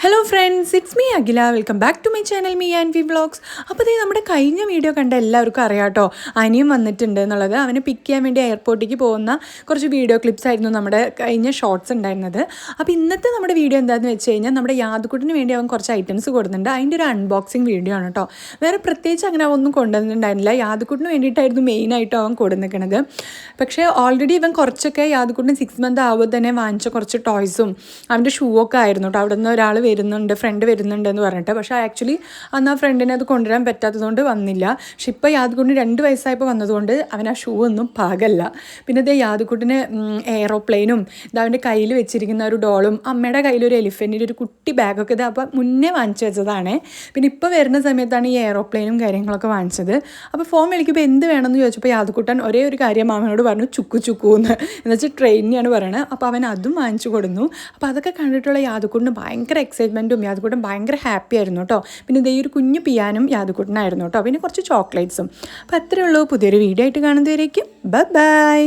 Hello friends, it's me Akhila. Welcome back to my channel me and we vlogs. അപ്പോൾ ഇത് നമ്മുടെ കഴിഞ്ഞ video കണ്ട എല്ലാവർക്കും അറിയാം കേട്ടോ, അനിയും വന്നിട്ടുണ്ട് എന്നുള്ളത്. അവനെ പിക്ക് ചെയ്യാൻ വേണ്ടി എയർപോർട്ടിലേക്ക് പോകുന്ന കുറച്ച് വീഡിയോ ക്ലിപ്സ് ആയിരുന്നു നമ്മുടെ കഴിഞ്ഞ ഷോർട്സ് ഉണ്ടായിരുന്നത്. അപ്പോൾ ഇന്നത്തെ നമ്മുടെ വീഡിയോ എന്താണെന്ന് വെച്ച് കഴിഞ്ഞാൽ നമ്മുടെ യാദുക്കുട്ടിന് വേണ്ടി അവൻ കുറച്ച് ഐറ്റംസ് കൊടുക്കുന്നുണ്ട്. അതിൻ്റെ ഒരു അൺബോക്സിങ് വീഡിയോ ആണ് കേട്ടോ. വേറെ പ്രത്യേകിച്ച് അങ്ങനെ ഒന്നും കൊണ്ടുവന്നിട്ടുണ്ടായിരുന്നില്ല. യാദുക്കുട്ടിന് വേണ്ടിയിട്ടായിരുന്നു മെയിനായിട്ട് അവൻ കൊടുന്നിരിക്കുന്നത്. പക്ഷേ ഓൾറെഡി ഇവൻ കുറച്ചൊക്കെ യാദുക്കുട്ടിന് 6 months ആവുമ്പോൾ തന്നെ വാങ്ങിച്ച കുറച്ച് ടോയ്സും അവൻ്റെ ഷൂ ഒക്കെ ആയിരുന്നു കേട്ടോ. അവിടെ നിന്ന് ഒരാൾ ഫ്രണ്ട് വരുന്നുണ്ട് എന്ന് പറഞ്ഞിട്ട്. പക്ഷേ ആക്ച്വലി അന്ന് ആ ഫ്രണ്ടിനെ അത് കൊണ്ടുവരാൻ പറ്റാത്തതുകൊണ്ട് വന്നില്ല. പക്ഷെ ഇപ്പോൾ യാദുക്കുട്ടിന് 2 വയസ്സായപ്പോൾ വന്നതുകൊണ്ട് അവൻ ആ ഷൂ ഒന്നും പാകല്ല. പിന്നെ ഇത് യാദുക്കുട്ടിന് എയ്റോപ്ലെയിനും ഇത് അവൻ്റെ കയ്യിൽ വെച്ചിരിക്കുന്ന ഒരു ഡോളും അമ്മയുടെ കയ്യിലൊരു എലിഫൻറ്റിൻ്റെ ഒരു കുട്ടി ബാഗൊക്കെ ഇത് അപ്പോൾ മുന്നേ വാങ്ങിച്ചു വെച്ചതാണ്. പിന്നെ ഇപ്പോൾ വരുന്ന സമയത്താണ് ഈ എയ്റോപ്ലെയിനും കാര്യങ്ങളൊക്കെ വാങ്ങിച്ചത്. അപ്പോൾ ഫോൺ വിളിക്കുമ്പോൾ എന്ത് വേണമെന്ന് ചോദിച്ചപ്പോൾ യാദുക്കുട്ടൻ ഒരേ ഒരു കാര്യം അവനോട് പറഞ്ഞു, ചുക്കു എന്ന് വെച്ചാൽ ട്രെയിനിനെയാണ് പറയുന്നത്. അപ്പോൾ അവൻ അതും വാങ്ങിച്ചു കൊടുന്നു. അപ്പോൾ അതൊക്കെ കണ്ടിട്ടുള്ള യാദുക്കുട്ടിന് ഭയങ്കര എക്സൈറ്റ്മെൻറ്റും യാദുക്കുട്ടൻ ഭയങ്കര ഹാപ്പി ആയിരുന്നു കേട്ടോ. പിന്നെ ഇതേ ഒരു കുഞ്ഞു പിയാനും യാദുക്കുട്ടനായിരുന്നു കേട്ടോ. പിന്നെ കുറച്ച് ചോക്ലേറ്റ്സും. അപ്പോൾ അത്രയേ ഉള്ളൂ. പുതിയൊരു വീഡിയോ ആയിട്ട് കാണുന്നതുവരേക്കും ബൈ.